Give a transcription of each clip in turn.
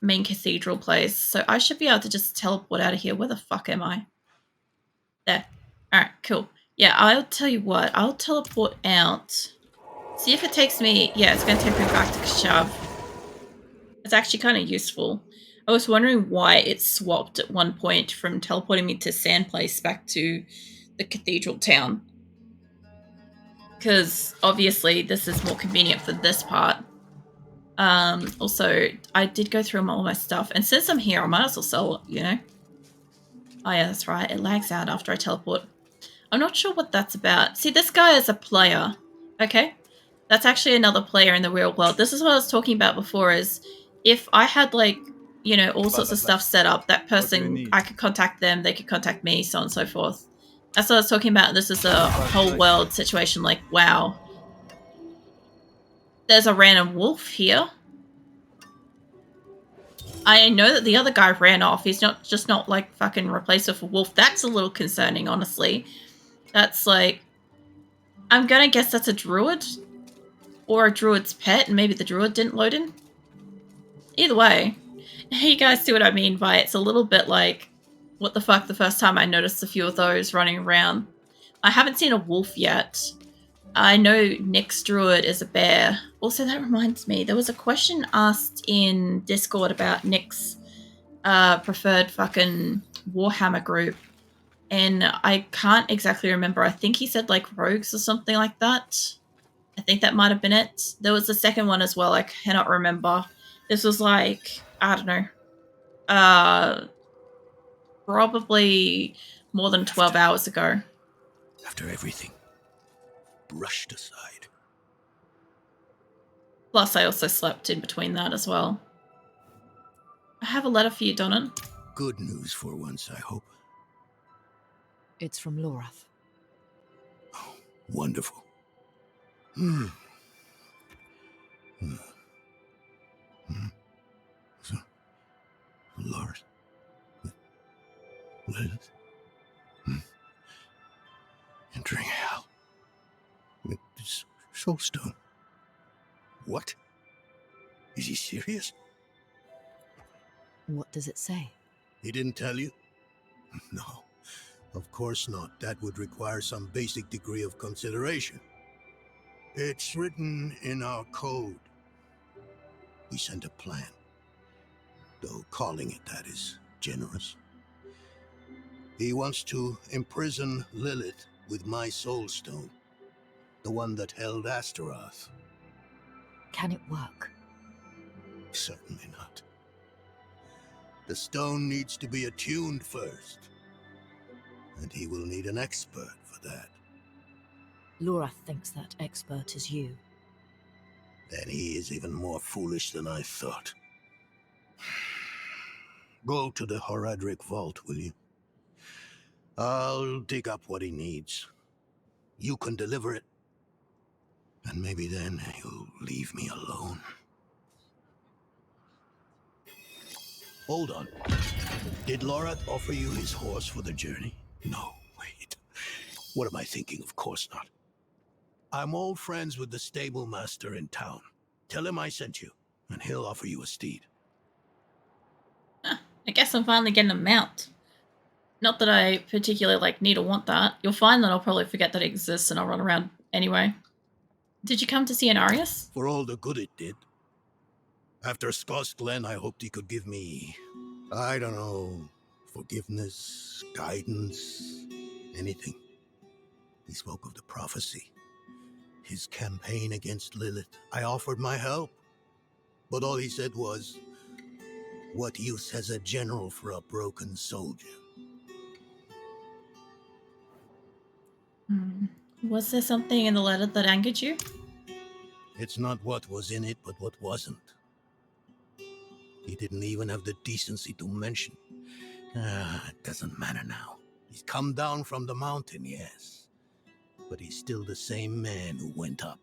main cathedral place, so I should be able to just teleport out of here. Where the fuck am I? There. Alright, cool. Yeah, I'll tell you what, I'll teleport out. See if it takes me... Yeah, it's going to take me back to Kashav. It's actually kind of useful. I was wondering why it swapped at one point from teleporting me to Sand Place back to the cathedral town. Because obviously this is more convenient for this part. Also, I did go through all my stuff, and since I'm here, I might as well sell it, you know? Oh yeah, that's right, it lags out after I teleport. I'm not sure what that's about. See, this guy is a player, okay? That's actually another player in the real world. This is what I was talking about before, is if I had, like, you know, all sorts of stuff set up, that person, I could contact them, they could contact me, so on and so forth. That's what I was talking about. This is a whole world situation, like, wow. There's a random wolf here. I know that the other guy ran off. He's not like fucking replaced with a wolf. That's a little concerning, honestly. That's like, I'm gonna guess that's a druid or a druid's pet, and maybe the druid didn't load in. Either way, you guys see what I mean by it's a little bit like, what the fuck, the first time I noticed a few of those running around. I haven't seen a wolf yet. I know Nick's druid is a bear. Also, that reminds me, there was a question asked in Discord about Nick's preferred fucking Warhammer group, and I can't exactly remember. I think he said like rogues or something like that. I think that might have been it. There was a second one as well. I cannot remember. This was like, I don't know, probably more than 12 hours ago. After everything brushed aside. Plus, I also slept in between that as well. I have a letter for you, Donnan. Good news for once, I hope. It's from Lorath. Oh, wonderful. So, Lord. Lilith. Entering hell. It's Soulstone. What? Is he serious? What does it say? He didn't tell you? No, of course not. That would require some basic degree of consideration. It's written in our code. We sent a plan. Though calling it that is generous. He wants to imprison Lilith with my Soulstone. The one that held Astaroth. Can it work? Certainly not. The stone needs to be attuned first. And he will need an expert for that. Lorath thinks that expert is you. Then he is even more foolish than I thought. Go to the Horadric vault, will you? I'll dig up what he needs. You can deliver it. And maybe then he'll leave me alone. Hold on. Did Lorath offer you his horse for the journey? No, wait. What am I thinking? Of course not. I'm old friends with the stable master in town. Tell him I sent you, and he'll offer you a steed. I guess I'm finally getting a mount. Not that I particularly need or want that. You'll find that I'll probably forget that it exists and I'll run around anyway. Did you come to see Andariel? For all the good it did. After Skoss Glen, I hoped he could give me, I don't know, forgiveness, guidance, anything. He spoke of the prophecy. His campaign against Lilith. I offered my help. But all he said was, what use has a general for a broken soldier? Was there something in the letter that angered you? It's not what was in it, but what wasn't. He didn't even have the decency to mention. It doesn't matter now. He's come down from the mountain, yes. But he's still the same man who went up.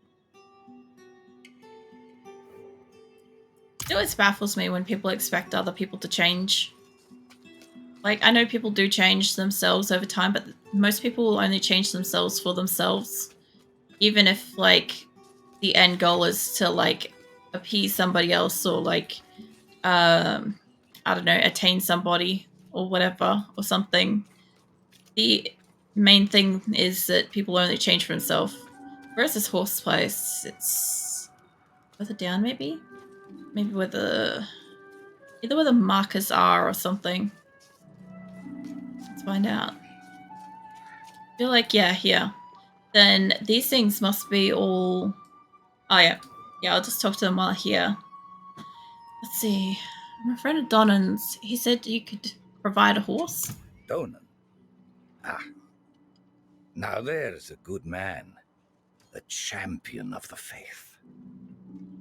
It always baffles me when people expect other people to change. Like, I know people do change themselves over time, but most people will only change themselves for themselves. Even if, like, the end goal is to, like, appease somebody else or, like, I don't know, attain somebody or whatever or something. The main thing is that people only change for himself. Where's this horse place? It's further down, maybe? Maybe where either where the markers are or something. Let's find out. I feel like, yeah, here. Then these things must be all... Oh, yeah. Yeah, I'll just talk to them while here. Let's see. My friend Donan's, he said you could provide a horse. Donan? Ah, now there's a good man. A champion of the faith.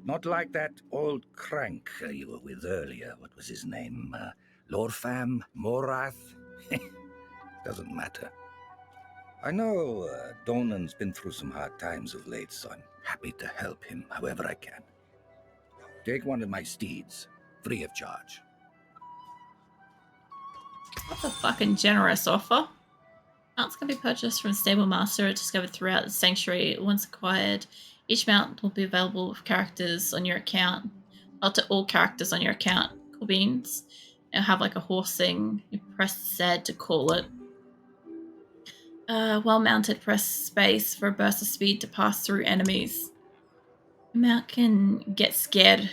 Not like that old crank you were with earlier. What was his name? Lorfam? Morath? Doesn't matter. I know Donan's been through some hard times of late, so I'm happy to help him however I can. Take one of my steeds, free of charge. That's a fucking generous offer. Mounts can be purchased from stable master discovered throughout the sanctuary. Once acquired, each mount will be available with characters on your account. Up to all characters on your account. Cool beans. It'll have like a horse thing. You press Z to call it. Well mounted, press space for a burst of speed to pass through enemies. The mount can get scared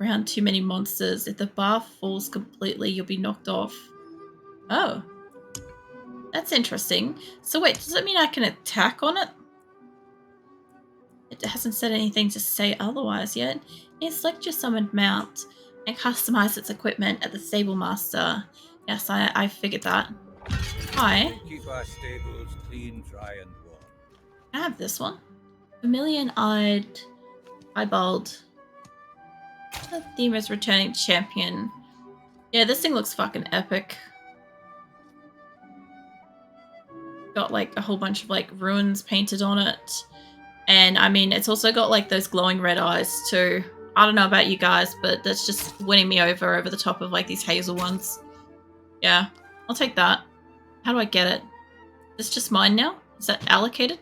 around too many monsters. If the bar falls completely, you'll be knocked off. Oh. That's interesting. So wait, does that mean I can attack on it? It hasn't said anything to say otherwise yet. You select your summoned mount and customize its equipment at the stable master. Yes, I figured that. Hi. Keep our stables clean, dry, and warm. I have this one. Vermilion-eyed Piebald. The theme is returning champion. Yeah, this thing looks fucking epic. Got like a whole bunch of like runes painted on it. And I mean, it's also got like those glowing red eyes too. I don't know about you guys, but that's just winning me over the top of like these hazel ones. Yeah, I'll take that. How do I get it? It's just mine now? Is that allocated?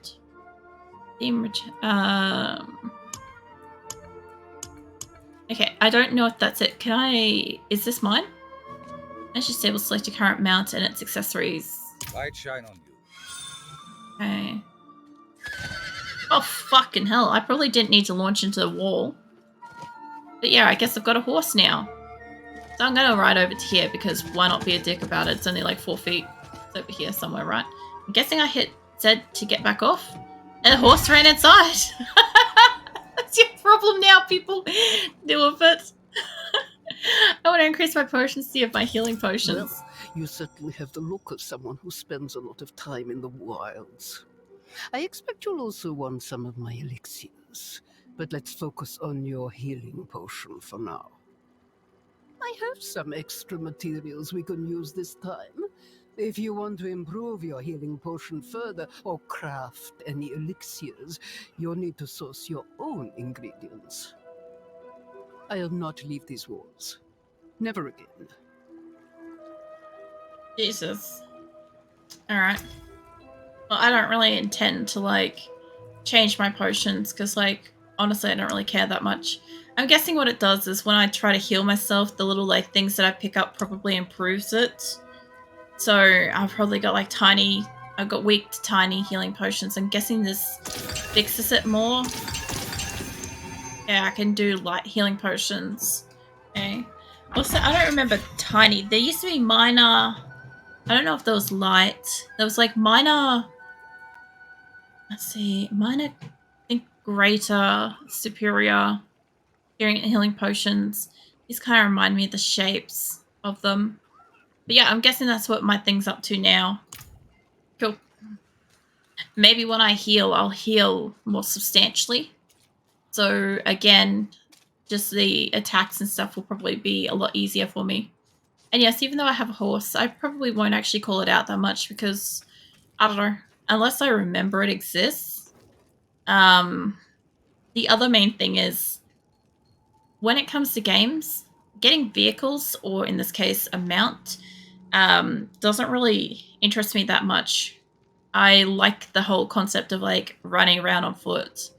Okay, I don't know if that's it. Can I... Is this mine? I should able to select a current mount and its accessories. Light shine on you. Okay. Oh, fucking hell. I probably didn't need to launch into the wall. But yeah, I guess I've got a horse now. So I'm going to ride over to here because why not be a dick about it? It's only like 4 feet. It's over here somewhere, right? I'm guessing I hit Z to get back off. And the horse ran inside. That's your problem now, people. Deal with it. I want to increase my potency of my healing potions. Well, you certainly have the look of someone who spends a lot of time in the wilds. I expect you'll also want some of my elixirs, but let's focus on your healing potion for now. I have some extra materials we can use this time. If you want to improve your healing potion further or craft any elixirs, you'll need to source your own ingredients. I'll not leave these walls. Never again. Jesus. Alright. Well, I don't really intend to, like, change my potions, because, like, honestly, I don't really care that much. I'm guessing what it does is when I try to heal myself, the little, like, things that I pick up probably improves it. So, I've probably got, like, I've got weak to tiny healing potions. I'm guessing this fixes it more. Yeah, I can do light healing potions. Okay. Also, I don't remember tiny. There used to be minor... I don't know if there was light. There was, like, minor... Let's see. Minor, I think, greater, superior healing potions. These kind of remind me of the shapes of them. But yeah, I'm guessing that's what my thing's up to now. Cool. Maybe when I heal, I'll heal more substantially. So again, just the attacks and stuff will probably be a lot easier for me. And yes, even though I have a horse, I probably won't actually call it out that much because, I don't know, unless I remember it exists. The other main thing is, when it comes to games, getting vehicles, or in this case, a mount, doesn't really interest me that much. I like the whole concept of, like, running around on foot.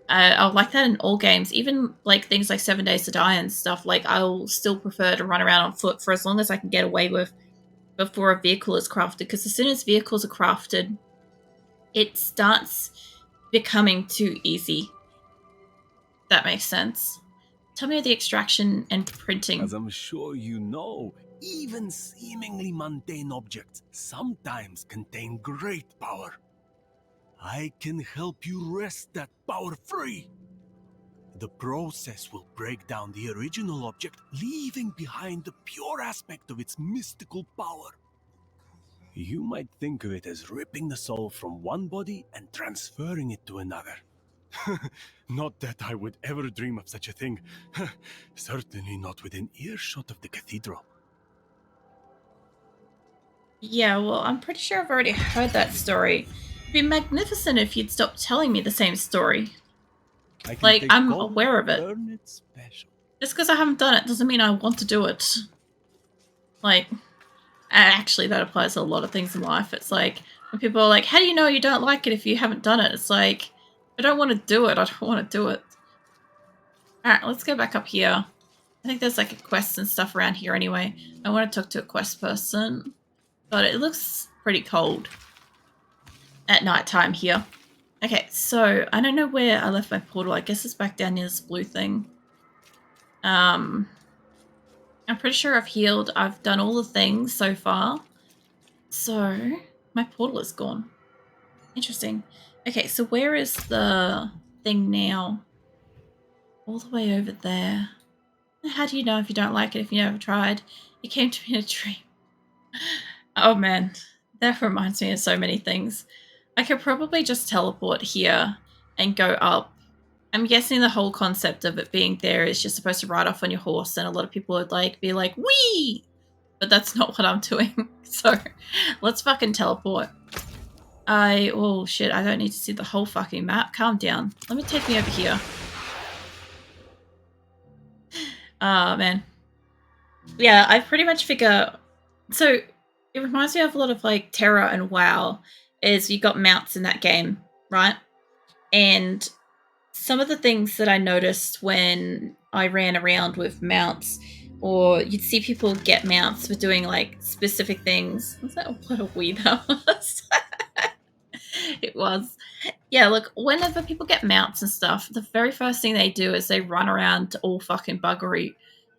I'll like that in all games, even like things like 7 Days to Die and stuff. Like, I'll still prefer to run around on foot for as long as I can get away with before a vehicle is crafted, because as soon as vehicles are crafted, it starts becoming too easy. That makes sense. Tell me of the extraction and printing. As I'm sure you know, even seemingly mundane objects sometimes contain great power. I can help you wrest that power free. The process will break down the original object, leaving behind the pure aspect of its mystical power. You might think of it as ripping the soul from one body and transferring it to another. Not that I would ever dream of such a thing. Certainly not within earshot of the cathedral. Yeah, well, I'm pretty sure I've already heard that story. It'd be magnificent if you'd stop telling me the same story. Like, I'm aware of it. Just because I haven't done it doesn't mean I want to do it. Like, actually, that applies to a lot of things in life. It's like, when people are like, how do you know you don't like it if you haven't done it? It's like, I don't want to do it. I don't want to do it. Alright, let's go back up here. I think there's like a quest and stuff around here anyway. I want to talk to a quest person. But it looks pretty cold at night time here. Okay, so I don't know where I left my portal. I guess it's back down near this blue thing. I'm pretty sure I've healed. I've done all the things so far. So my portal is gone. Interesting. Okay, so where is the thing now? All the way over there. How do you know if you don't like it if you never tried? It came to me in a dream. Oh man, that reminds me of so many things. I could probably just teleport here and go up. I'm guessing the whole concept of it being there is you're supposed to ride off on your horse, and a lot of people would like be like, wee! But that's not what I'm doing. So let's fucking teleport. Oh shit, I don't need to see the whole fucking map. Calm down. Let me take me over here. Man. Yeah, I pretty much figure... So... It reminds me of a lot of like Terra and WoW, is you got mounts in that game, right? And some of the things that I noticed when I ran around with mounts, or you'd see people get mounts for doing like specific things. Was that what a wee that was? It was. Yeah, look, whenever people get mounts and stuff, the very first thing they do is they run around all fucking buggery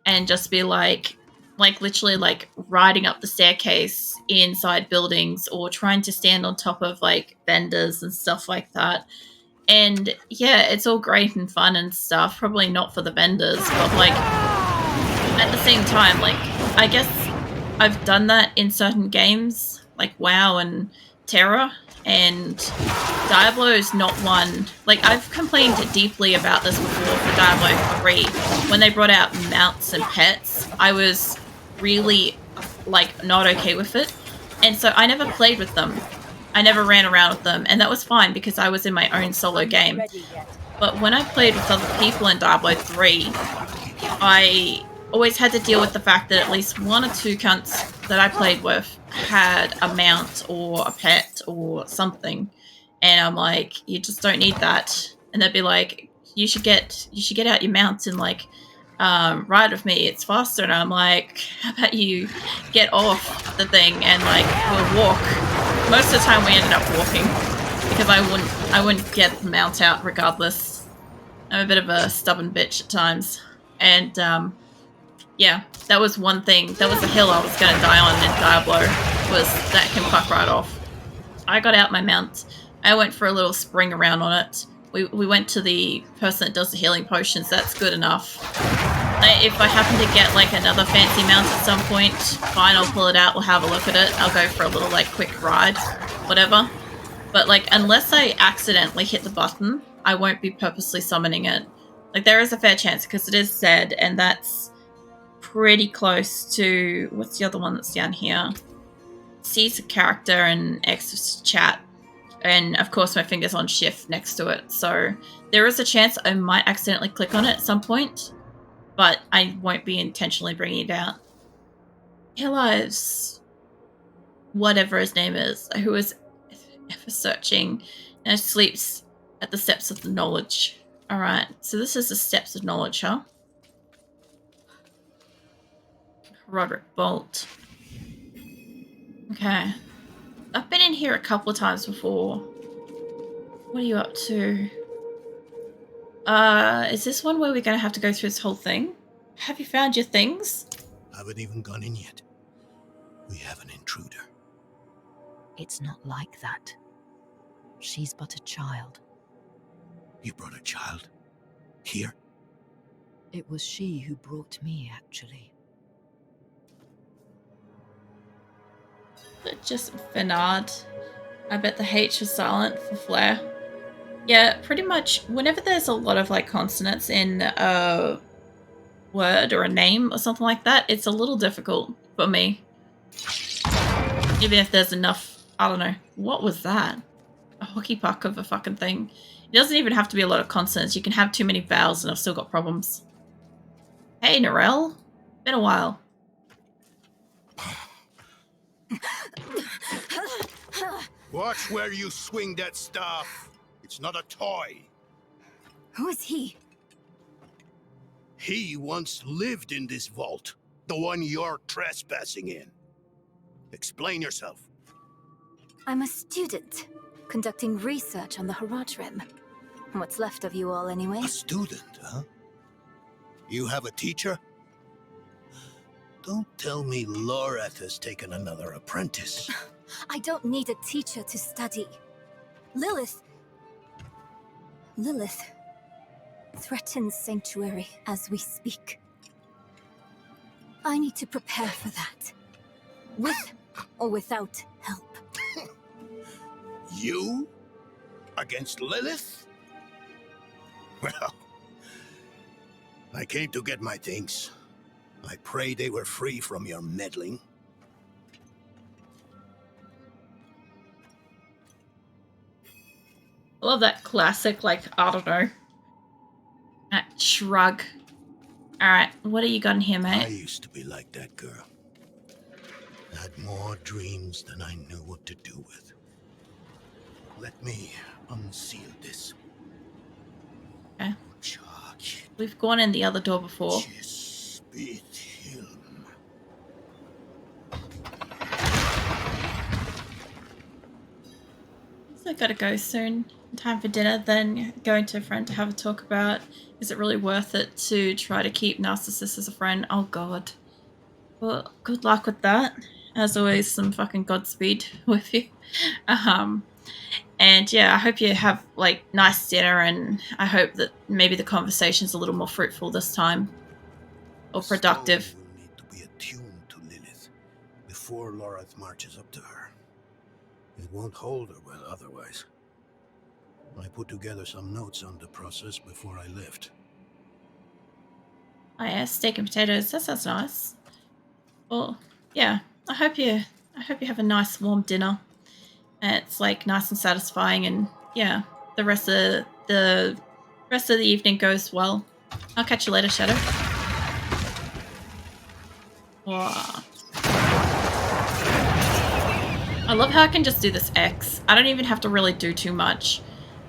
and just be like literally like riding up the staircase inside buildings, or trying to stand on top of like vendors and stuff like that. And yeah, it's all great and fun and stuff. Probably not for the vendors, but like at the same time, like I guess I've done that in certain games like WoW and Terra, and Diablo is not one. Like, I've complained deeply about this before for Diablo 3. When they brought out mounts and pets, I was really, like, not okay with it. And so I never played with them. I never ran around with them. And that was fine because I was in my own solo game. But when I played with other people in Diablo 3, I always had to deal with the fact that at least one or two cunts that I played with had a mount or a pet or something. And I'm like, you just don't need that. And they'd be like, you should get out your mount and like ride with me, it's faster. And I'm like, how about you get off the thing and like we'll walk. Most of the time we ended up walking because I wouldn't get the mount out regardless. I'm a bit of a stubborn bitch at times. And yeah, that was one thing. That was a hill I was gonna die on in Diablo, was that can fuck right off. I got out my mount. I went for a little spring around on it. We went to the person that does the healing potions. That's good enough. If I happen to get like another fancy mount at some point, fine, I'll pull it out, we'll have a look at it. I'll go for a little like quick ride, whatever. But like, unless I accidentally hit the button, I won't be purposely summoning it. Like, there is a fair chance because it is Zed, and that's pretty close to... What's the other one that's down here? C's a character and X is chat. And of course my finger's on shift next to it. So there is a chance I might accidentally click on it at some point. But I won't be intentionally bringing it out. Hello's... whatever his name is, who is ever searching and sleeps at the steps of the knowledge. Alright, so this is the steps of knowledge, huh? Roderick Bolt. Okay. I've been in here a couple of times before. What are you up to? Is this one where we're gonna have to go through this whole thing? Have you found your things? Haven't even gone in yet. We have an intruder. It's not like that. She's but a child. You brought a child? Here? It was she who brought me, actually. Just Bernard. I bet the H was silent for Flair. Yeah, pretty much whenever there's a lot of like consonants in a word or a name or something like that, it's a little difficult for me. Even if there's enough, I don't know. What was that? A hockey puck of a fucking thing. It doesn't even have to be a lot of consonants. You can have too many vowels and I've still got problems. Hey, Narelle. Been a while. Watch where you swing that staff. It's not a toy. Who is he? He once lived in this vault. The one you're trespassing in. Explain yourself. I'm a student, conducting research on the Horadrim. What's left of you all, anyway? A student, huh? You have a teacher? Don't tell me Lorath has taken another apprentice. I don't need a teacher to study. Lilith threatens Sanctuary as we speak. I need to prepare for that. With or without help. You? Against Lilith? Well, I came to get my things. I pray they were free from your meddling. I love that classic, like, I don't know. That shrug. Alright, what do you got in here, mate? I used to be like that girl. Had more dreams than I knew what to do with. Let me unseal this. Okay. We've gone in the other door before. So I gotta go soon. Time for dinner, then going to a friend to have a talk about is it really worth it to try to keep Narcissus as a friend? Oh god. Well, good luck with that. As always, some fucking Godspeed with you. And yeah, I hope you have like nice dinner, and I hope that maybe the conversation's a little more fruitful this time. Or productive. Stone will need to be attuned to Lilith before Lorath marches up to her. It won't hold her well otherwise. I put together some notes on the process before I left. Oh yeah, steak and potatoes. That sounds nice. Well, yeah. I hope you have a nice warm dinner. And it's like nice and satisfying, and yeah, the rest of the evening goes well. I'll catch you later, Shadow. Wow. I love how I can just do this X. I don't even have to really do too much.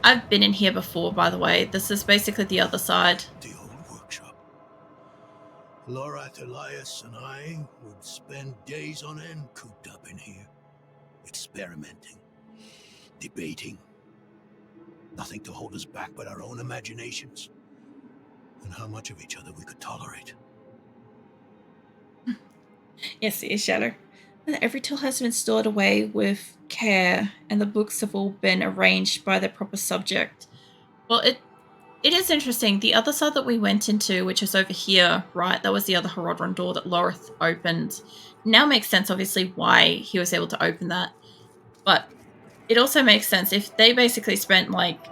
I've been in here before, by the way. This is basically the other side. The old workshop. Lorath, Elias, and I would spend days on end cooped up in here. Experimenting. Debating. Nothing to hold us back but our own imaginations. And how much of each other we could tolerate. Yes, it is, Shadow. Every tool has been stored away with care, and the books have all been arranged by their proper subject. Well, it is interesting. The other side that we went into, which is over here, right, that was the other Horadrim door that Lorath opened. Now makes sense, obviously, why he was able to open that. But it also makes sense if they basically spent, like,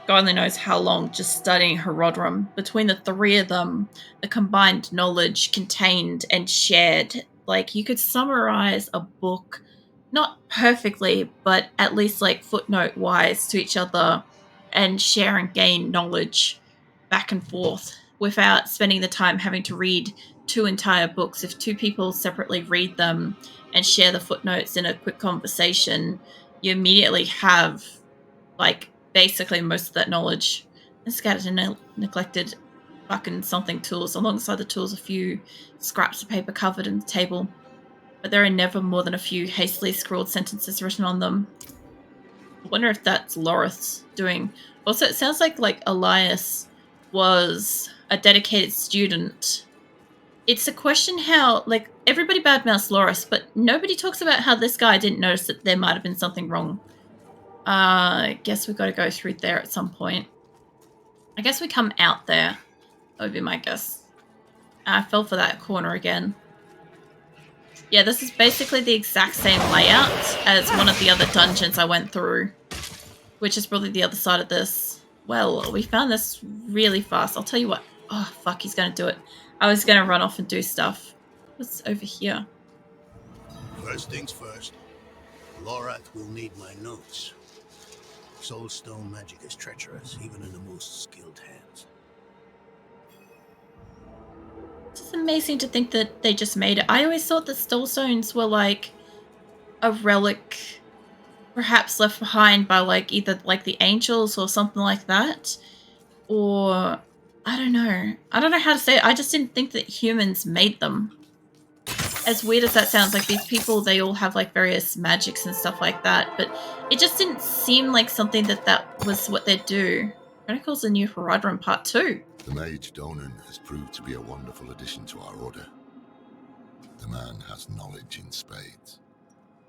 God only knows how long just studying Horadrim. Between the three of them, the combined knowledge contained and shared, like, you could summarize a book, not perfectly, but at least, like, footnote-wise to each other, and share and gain knowledge back and forth without spending the time having to read two entire books. If two people separately read them and share the footnotes in a quick conversation, you immediately have, like, basically most of that knowledge. and scattered and neglected fucking something tools. Alongside the tools, a few scraps of paper covered in the table, but there are never more than a few hastily scrawled sentences written on them. I wonder if that's Lorith's doing. Also, it sounds like Elias was a dedicated student. It's a question how, like, everybody badmouths Loris, but nobody talks about how this guy didn't notice that there might have been something wrong. I guess we've got to go through there at some point. I guess we come out there. That would be my guess. I fell for that corner again. Yeah, this is basically the exact same layout as one of the other dungeons I went through, which is probably the other side of this. Well, we found this really fast. I'll tell you what. Oh, fuck, he's going to do it. I was going to run off and do stuff. What's over here? First things first, Lorath will need my notes. Soulstone magic is treacherous, even in the most skilled hands. It's amazing to think that they just made it. I always thought that Soulstones were like a relic, perhaps left behind by like either like the angels or something like that. Or I don't know. I don't know how to say it. I just didn't think that humans made them. As weird as that sounds, like these people, they all have like various magics and stuff like that, but it just didn't seem like something that was what they'd do. Chronicles a new Horadrim Part 2. The mage Donan has proved to be a wonderful addition to our order. The man has knowledge in spades.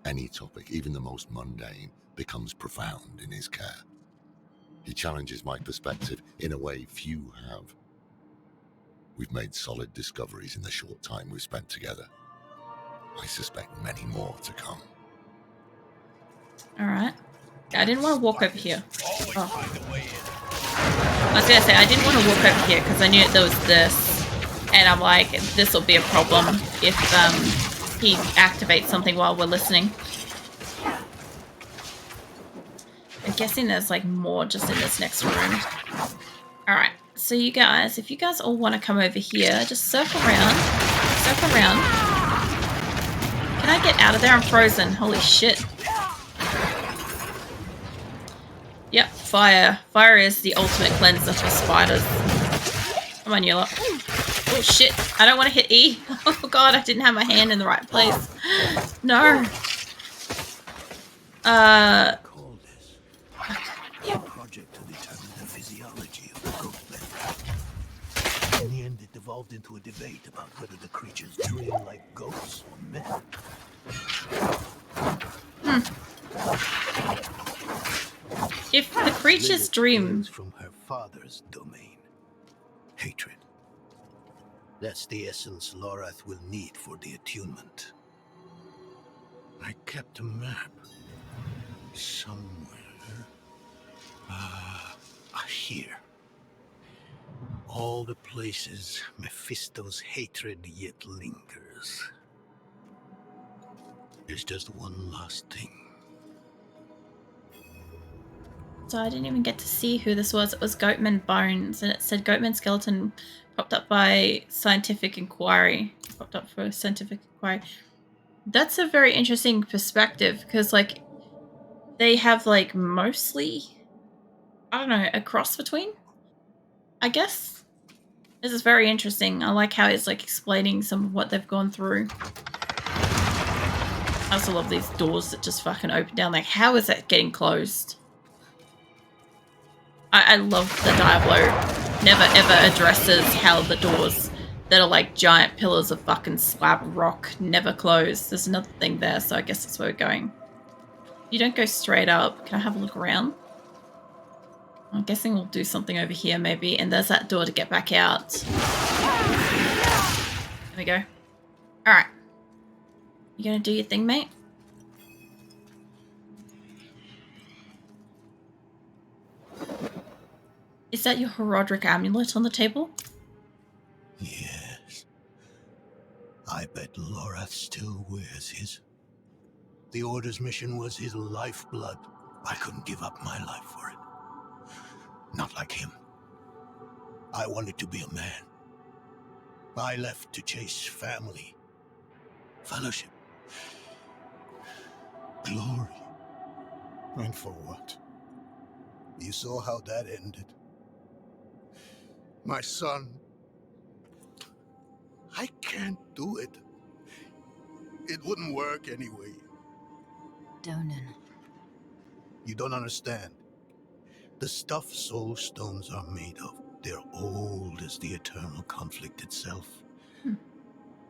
Any topic, even the most mundane, becomes profound in his care. He challenges my perspective in a way few have. We've made solid discoveries in the short time we've spent together. I suspect many more to come. Alright. I didn't want to walk over here. Oh. I was going to say, I didn't want to walk over here because I knew there was this. And I'm like, this will be a problem if he activates something while we're listening. I'm guessing there's like more just in this next room. Alright, so you guys, if you guys all want to come over here, just circle around. Circle around. Can I get out of there? I'm frozen. Holy shit. Yep, fire. Fire is the ultimate cleanser for spiders. Come on, you lot. Oh shit. I don't want to hit E. Oh god, I didn't have my hand in the right place. No. Call this a project to determine the physiology of the ghost. In the end, it devolved into a debate about whether the creatures dream like ghosts or men. If the creature's dream from her father's domain, hatred. That's the essence Lorath will need for the attunement. I kept a map somewhere. Here. All the places Mephisto's hatred yet lingers. There's just one last thing. So I didn't even get to see who this was. It was Goatman Bones, and it said Goatman Skeleton popped up by Scientific Inquiry. Popped up for Scientific Inquiry. That's a very interesting perspective, because, like, they have, like, mostly, I don't know, a cross between, I guess. This is very interesting. I like how it's, like, explaining some of what they've gone through. I also love these doors that just fucking open down. Like, how is that getting closed? I love the Diablo. Never ever addresses how the doors that are like giant pillars of fucking slab rock never close. There's another thing there, so I guess that's where we're going. You don't go straight up. Can I have a look around? I'm guessing we'll do something over here maybe. And there's that door to get back out. There we go. Alright. You gonna do your thing, mate? Is that your Horadric amulet on the table? Yes. I bet Lorath still wears his. The Order's mission was his lifeblood. I couldn't give up my life for it. Not like him. I wanted to be a man. I left to chase family, fellowship, glory. And for what? You saw how that ended. My son. I can't do it. It wouldn't work anyway. Donan. You don't understand. The stuff soul stones are made of, they're old as the eternal conflict itself.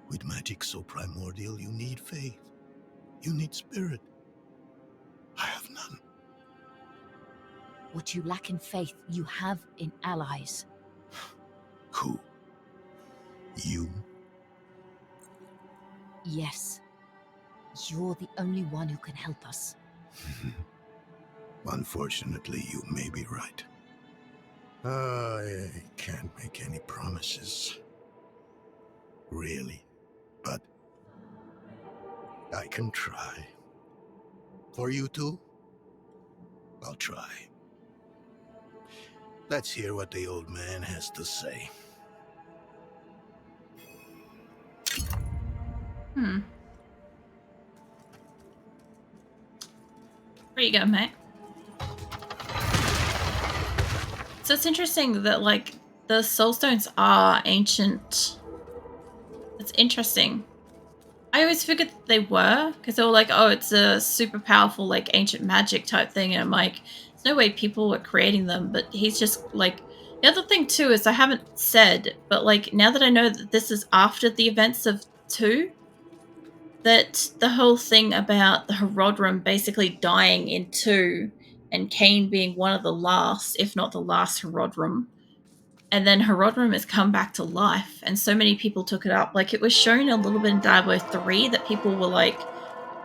With magic so primordial, you need faith. You need spirit. I have none. What you lack in faith, you have in allies. Who? You? Yes. You're the only one who can help us. Unfortunately, you may be right. I can't make any promises. Really. But I can try. For you two, I'll try. Let's hear what the old man has to say. There you go, mate. So it's interesting that, like, the soulstones are ancient. It's interesting. I always figured that they were, because they were like, oh, it's a super powerful, like, ancient magic type thing. And I'm like, there's no way people were creating them. But he's just, like... The other thing, too, is I haven't said, but, like, now that I know that this is after the events of 2, that the whole thing about the Herodrum basically dying in 2 and Cain being one of the last, if not the last Herodrum, and then Herodrum has come back to life, and so many people took it up. Like, it was shown a little bit in Diablo 3 that people were like,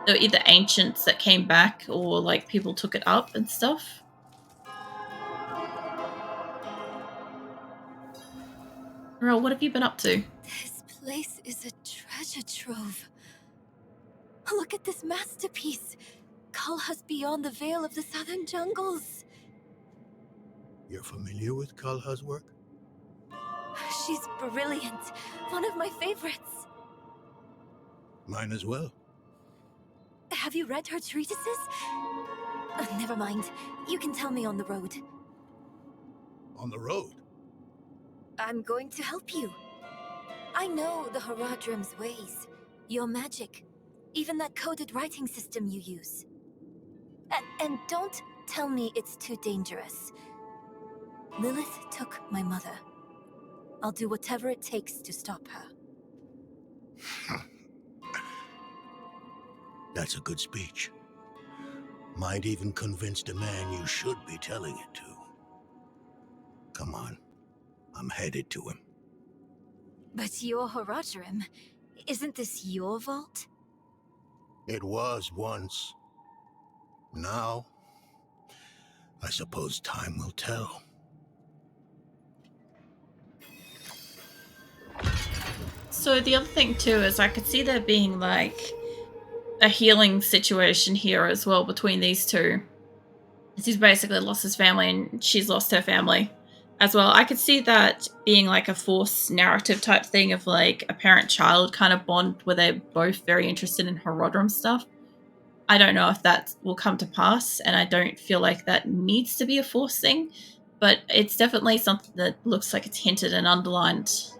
they were either ancients that came back or like people took it up and stuff. Earl, what have you been up to? This place is a treasure trove. Look at this masterpiece. Kalha's beyond the veil of the southern jungles. You're familiar with Kalha's work? She's brilliant. One of my favorites. Mine as well. Have you read her treatises? Never mind. You can tell me on the road. On the road? I'm going to help you. I know the Herodrum's ways, your magic, even that coded writing system you use. And don't tell me it's too dangerous. Lilith took my mother. I'll do whatever it takes to stop her. That's a good speech. Might even convince the man you should be telling it to. Come on. I'm headed to him. But your Herodrum, isn't this your vault? It was once. Now, I suppose time will tell. So the other thing too is I could see there being like a healing situation here as well between these two. He's basically lost his family and she's lost her family as well. I could see that being like a force narrative type thing of like a parent-child kind of bond where they're both very interested in Herodrum stuff. I don't know if that will come to pass, and I don't feel like that needs to be a force thing, but it's definitely something that looks like it's hinted and underlined.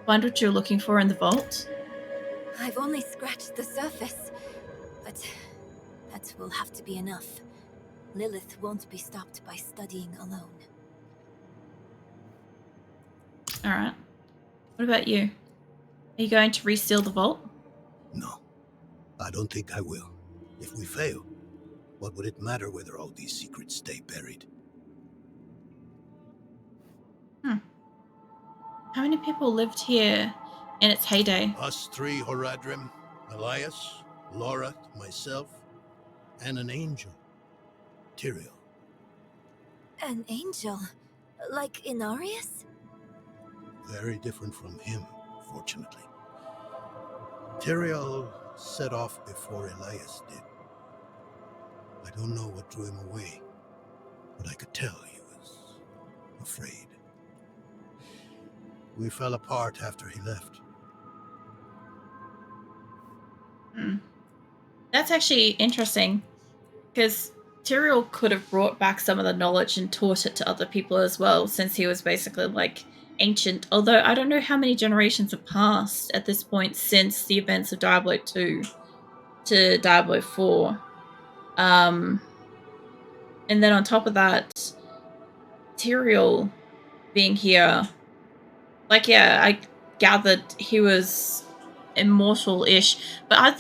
Find what you're looking for in the vault. I've only scratched the surface, but that will have to be enough. Lilith won't be stopped by studying alone. Alright. What about you? Are you going to reseal the vault? No, I don't think I will. If we fail, what would it matter whether all these secrets stay buried? How many people lived here in its heyday? Us three, Herodrum, Elias, Lorath, myself, and an angel. Tyrael. An angel? Like Inarius? Very different from him, fortunately. Tyrael set off before Elias did. I don't know what drew him away, but I could tell he was afraid. We fell apart after he left. That's actually interesting, because Tyrael could have brought back some of the knowledge and taught it to other people as well, since he was basically like ancient, although I don't know how many generations have passed at this point since the events of Diablo 2 to Diablo 4. And then on top of that, Tyrael being here, like, yeah, I gathered he was immortal-ish, but I thought